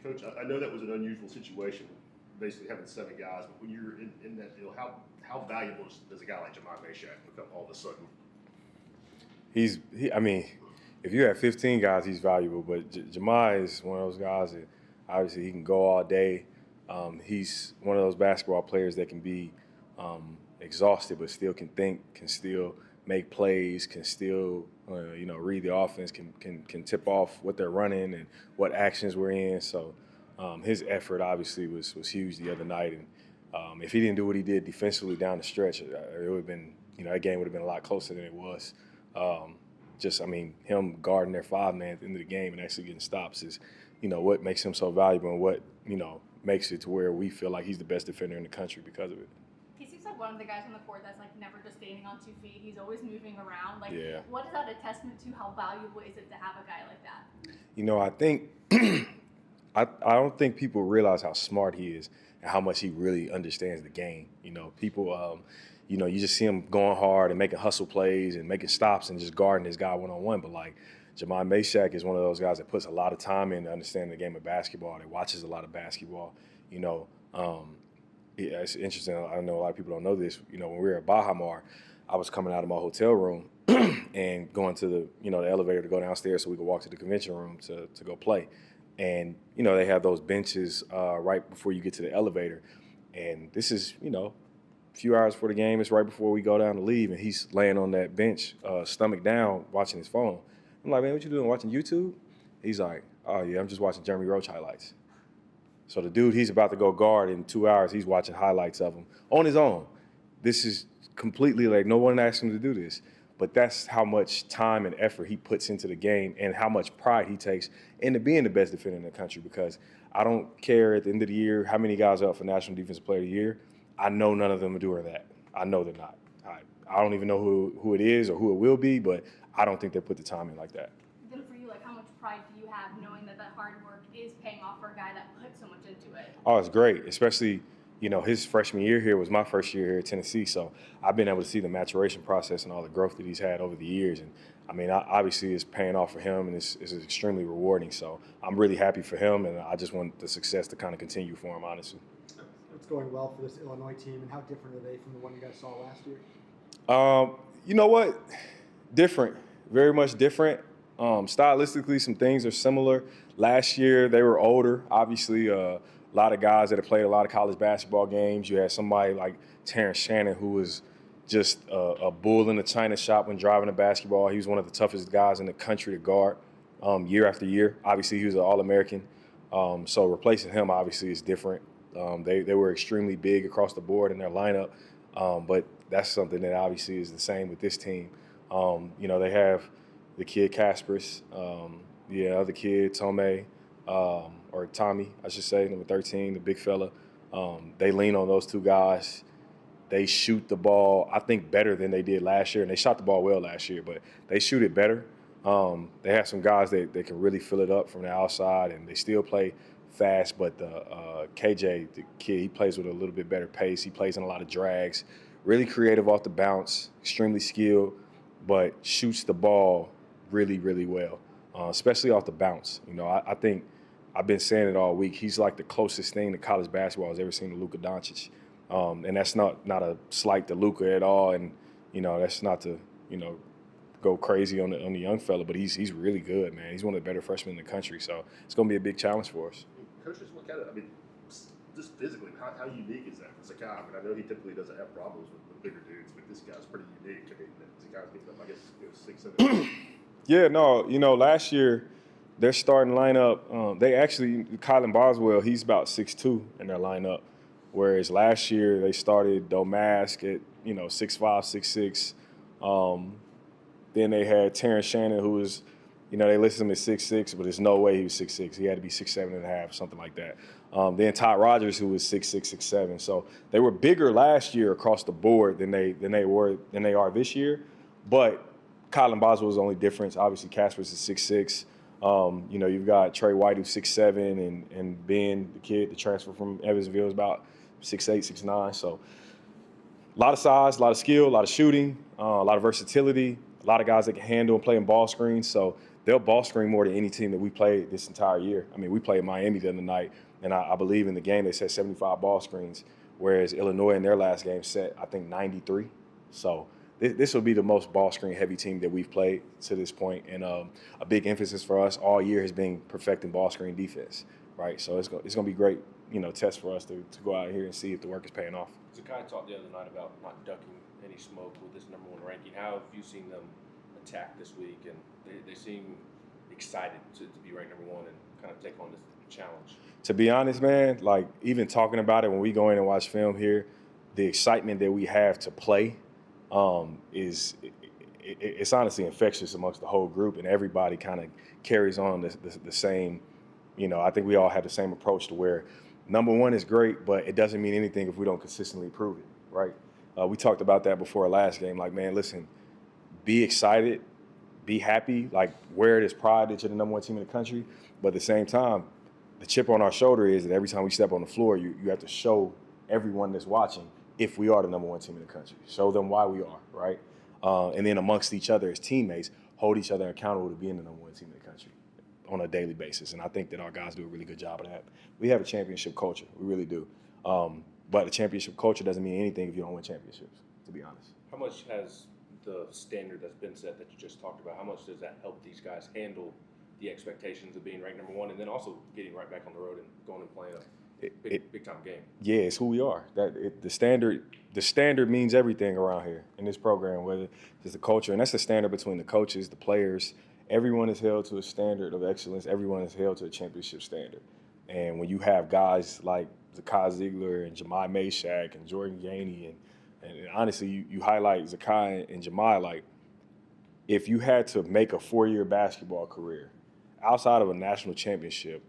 Coach, I know that was an unusual situation, basically having 7 guys, but when you're in that deal, how valuable does a guy like Jahmai Mashack become all of a sudden? I mean, if you have 15 guys, he's valuable. But Jahmai is one of those guys that obviously he can go all day. He's one of those basketball players that can be exhausted, but still can think, can still make plays, can still read the offense, can tip off what they're running and what actions we're in. So his effort obviously was huge the other night. And if he didn't do what he did defensively down the stretch, it would have been that game would have been a lot closer than it was. Him guarding their 5-man at the end of the game and actually getting stops is, what makes him so valuable and what, makes it to where we feel like he's the best defender in the country because of it. He seems like one of the guys on the court that's like never just standing on 2 feet. He's always moving around. Like, yeah. What is that a testament to? How valuable is it to have a guy like that? I think I don't think people realize how smart he is and how much he really understands the game. People. You just see him going hard and making hustle plays and making stops and just guarding his guy one-on-one. But, Jahmai Mashack is one of those guys that puts a lot of time in to understand the game of basketball. That watches a lot of basketball. It's interesting. I know a lot of people don't know this. When we were at Baha Mar, I was coming out of my hotel room and going to the elevator to go downstairs so we could walk to the convention room to go play. And, they have those benches right before you get to the elevator. And this is, a few hours before the game. It's right before we go down to leave, and he's laying on that bench, stomach down, watching his phone. I'm like, man, what you doing, watching YouTube? He's like, oh, yeah, I'm just watching Jeremy Roach highlights. So the dude he's about to go guard in 2 hours, he's watching highlights of him on his own. This is completely no one asked him to do this. But that's how much time and effort he puts into the game and how much pride he takes into being the best defender in the country, because I don't care at the end of the year how many guys are up for National Defensive Player of the Year. I know none of them are doing that. I know they're not. I don't even know who it is or who it will be, but I don't think they put the time in like that. Then for you, how much pride do you have knowing that hard work is paying off for a guy that put so much into it? Oh, it's great, especially his freshman year here was my first year here at Tennessee, so I've been able to see the maturation process and all the growth that he's had over the years. And obviously it's paying off for him, and it's extremely rewarding. So I'm really happy for him, and I just want the success to kind of continue for him, honestly. What's going well for this Illinois team, and how different are they from the one you guys saw last year? You know what? Different, very much different. Stylistically, some things are similar. Last year, they were older. Obviously, a lot of guys that have played a lot of college basketball games. You had somebody like Terrence Shannon, who was just a bull in the china shop when driving a basketball. He was one of the toughest guys in the country to guard year after year. Obviously, he was an All-American. So replacing him, obviously, is different. They were extremely big across the board in their lineup, but that's something that obviously is the same with this team. They have the kid Kaspers, the other kid Tomei, or Tommy, I should say, number 13, the big fella. They lean on those two guys. They shoot the ball, I think, better than they did last year, and they shot the ball well last year, but they shoot it better. They have some guys that can really fill it up from the outside, and they still play fast, but KJ, the kid, he plays with a little bit better pace. He plays in a lot of drags, really creative off the bounce, extremely skilled, but shoots the ball really, really well, especially off the bounce. I think I've been saying it all week. He's like the closest thing to college basketball has ever seen to Luka Doncic. And that's not a slight to Luka at all, and that's not to go crazy on the young fella, but he's really good, man. He's one of the better freshmen in the country, so it's going to be a big challenge for us. Coaches, what kind of, just physically, how unique is that as a guy? I know he typically doesn't have problems with bigger dudes, but this guy's pretty unique. This guy's getting up, I guess, 6'7". Yeah, no, last year their starting lineup, they actually, Kylan Boswell, he's about 6'2" in their lineup, whereas last year they started Domask at 6'5", 6'6". Then they had Terrence Shannon, who was, they listed him at 6'6", but there's no way he was 6'6". He had to be 6'7.5", something like that. Then Todd Rogers, who was 6'6", 6'7". So they were bigger last year across the board than they are this year. But Kylan Boswell was the only difference. Obviously, Kaspers is 6'6". You've got Trey White, who's 6'7", and Ben, the kid, the transfer from Evansville, is about 6'8", 6'9". So a lot of size, a lot of skill, a lot of shooting, a lot of versatility. A lot of guys that can handle and play in ball screens. So they'll ball screen more than any team that we played this entire year. I mean, we played Miami the other night, and I believe in the game they set 75 ball screens, whereas Illinois in their last game set, I think, 93. So this will be the most ball screen heavy team that we've played to this point, and a big emphasis for us all year has been perfecting ball screen defense, right? So it's going to be great, test for us to go out here and see if the work is paying off. Zakai talked the other night about not ducking any smoke with his number 1 ranking. How have you seen them attack this week? And they seem excited to be ranked number 1 and kind of take on this challenge. To be honest, man, like even talking about it when we go in and watch film here, the excitement that we have to play it's honestly infectious amongst the whole group, and everybody kind of carries on the same. I think we all have the same approach to where number 1 is great, but it doesn't mean anything if we don't consistently prove it, right? We talked about that before our last game. Like, man, listen, be excited, be happy, like wear this pride that you're the number 1 team in the country, but at the same time, the chip on our shoulder is that every time we step on the floor, you have to show everyone that's watching if we are the number 1 team in the country. Show them why we are, right? And then amongst each other as teammates, hold each other accountable to being the number 1 team in the country on a daily basis. And I think that our guys do a really good job of that. We have a championship culture. We really do. But a championship culture doesn't mean anything if you don't win championships, to be honest. How much has the standard that's been set that you just talked about, how much does that help these guys handle the expectations of being ranked number 1 and then also getting right back on the road and going and playing a big time game? Yeah, it's who we are. The standard means everything around here in this program, whether it's the culture, and that's the standard between the coaches, the players. Everyone is held to a standard of excellence. Everyone is held to a championship standard. And when you have guys like Zakai Ziegler and Jahmai Mashack and Jordan Gainey, and honestly, you highlight Zakai and Jahmai, like if you had to make a 4-year basketball career outside of a national championship,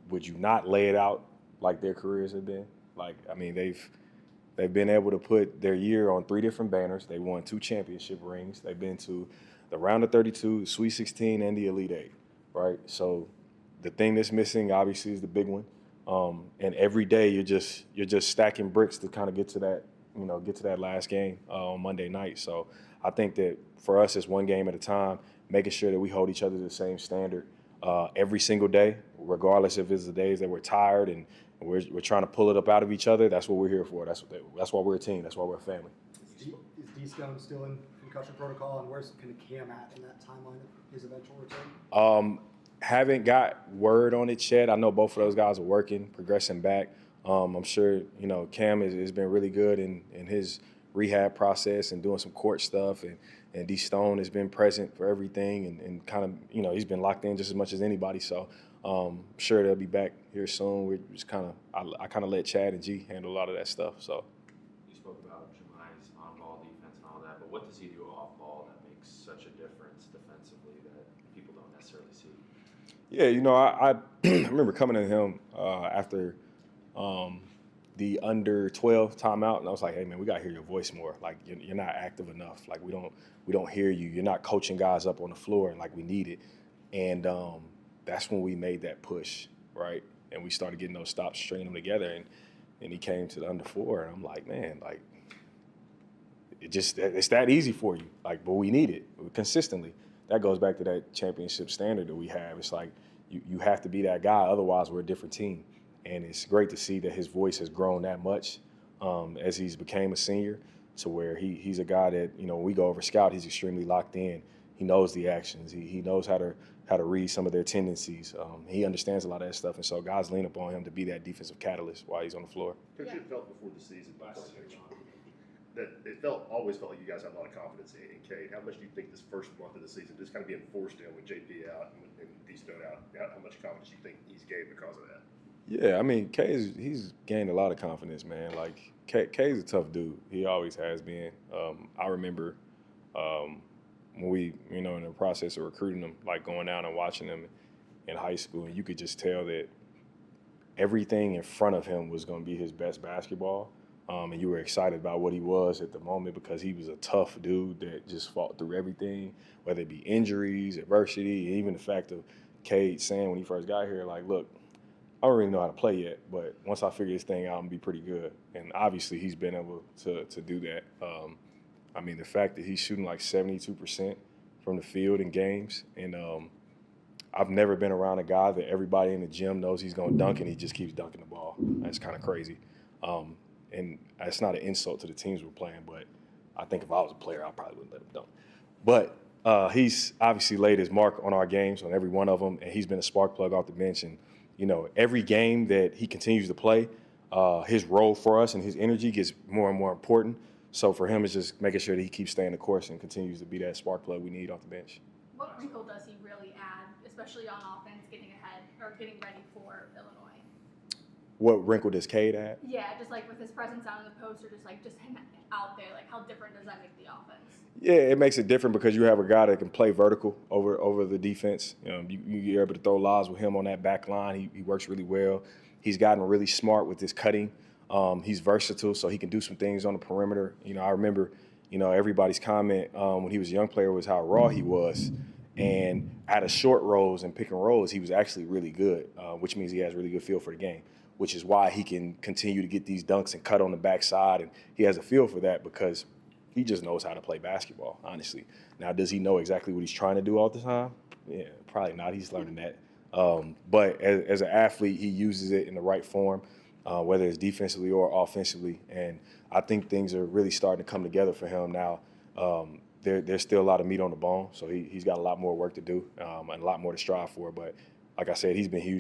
would you not lay it out like their careers have been? Like, I mean, they've been able to put their year on 3 different banners. They won 2 championship rings. They've been to the round of 32, the Sweet 16, and the Elite 8, right? So the thing that's missing, obviously, is the big one. And every day you're just stacking bricks to kind of get to that last game on Monday night. So I think that for us, it's one game at a time, making sure that we hold each other to the same standard every single day, regardless if it's the days that we're tired and we're trying to pull it up out of each other. That's what we're here for. That's why we're a team. That's why we're a family. Is D-Stone still in concussion protocol, and where's kind of Cam at in that timeline of his eventual return? Haven't got word on it yet. I know both of those guys are working, progressing back. I'm sure, Cam has been really good in his rehab process and doing some court stuff, and D Stone has been present for everything and kind of, he's been locked in just as much as anybody. So I'm sure they'll be back here soon. We're just I kind of let Chad and G handle a lot of that stuff. So you spoke about Jahmai's on-ball defense and all that, but what does he do off-ball that makes such a difference defensively that people don't necessarily see? Yeah, I remember coming to him after the under 12 timeout, and I was like, hey man, we gotta hear your voice more. Like you're not active enough. Like we don't hear you. You're not coaching guys up on the floor, and like we need it. And that's when we made that push, right? And we started getting those stops, stringing them together, and he came to the under 4, and I'm like, man, like it's that easy for you. Like, but we need it consistently. That goes back to that championship standard that we have. It's like you have to be that guy, otherwise we're a different team. And it's great to see that his voice has grown that much as he's became a senior, to where he's a guy that, when we go over scout, he's extremely locked in. He knows the actions. He knows how to read some of their tendencies. He understands a lot of that stuff, and so guys lean upon him to be that defensive catalyst while he's on the floor. Coach, it felt before the season that it always felt like you guys had a lot of confidence in Cade. How much do you think this first month of the season, just kind of being forced in with JP out and D-Stone out, how much confidence do you think he's gained because of that? Yeah, I mean, he's gained a lot of confidence, man. Like, K's a tough dude. He always has been. I remember when we, in the process of recruiting him, like going down and watching him in high school, and you could just tell that everything in front of him was going to be his best basketball. And you were excited about what he was at the moment because he was a tough dude that just fought through everything, whether it be injuries, adversity, even the fact of Cade saying when he first got here, like, look, I don't really know how to play yet, but once I figure this thing out, I'm going to be pretty good. And obviously he's been able to do that. I mean, the fact that he's shooting like 72% from the field in games, and I've never been around a guy that everybody in the gym knows he's going to dunk, and he just keeps dunking the ball. That's kind of crazy. And it's not an insult to the teams we're playing, but I think if I was a player, I probably wouldn't let him dunk. But he's obviously laid his mark on our games, on every one of them, and he's been a spark plug off the bench. And, you know, every game that he continues to play, his role for us and his energy gets more and more important. So for him, it's just making sure that he keeps staying the course and continues to be that spark plug we need off the bench. What wrinkle does he really add, especially on offense, getting ahead or getting ready for Illinois? What wrinkle does Cade add? Yeah, just like with his presence out in the post or just him out there, like how different does that make the offense? Yeah, it makes it different because you have a guy that can play vertical over the defense. You're able to throw lobs with him on that back line. He works really well. He's gotten really smart with his cutting. He's versatile, so he can do some things on the perimeter. You know, I remember, you know, everybody's comment when he was a young player was how raw he was. And out of short rolls and pick and rolls, he was actually really good, which means he has really good feel for the game, which is why he can continue to get these dunks and cut on the backside. And he has a feel for that because he just knows how to play basketball, honestly. Now, does he know exactly what he's trying to do all the time? Yeah, probably not. He's learning that. But as an athlete, he uses it in the right form, whether it's defensively or offensively. And I think things are really starting to come together for him now. There's still a lot of meat on the bone, so he's got a lot more work to do and a lot more to strive for. But like I said, he's been huge.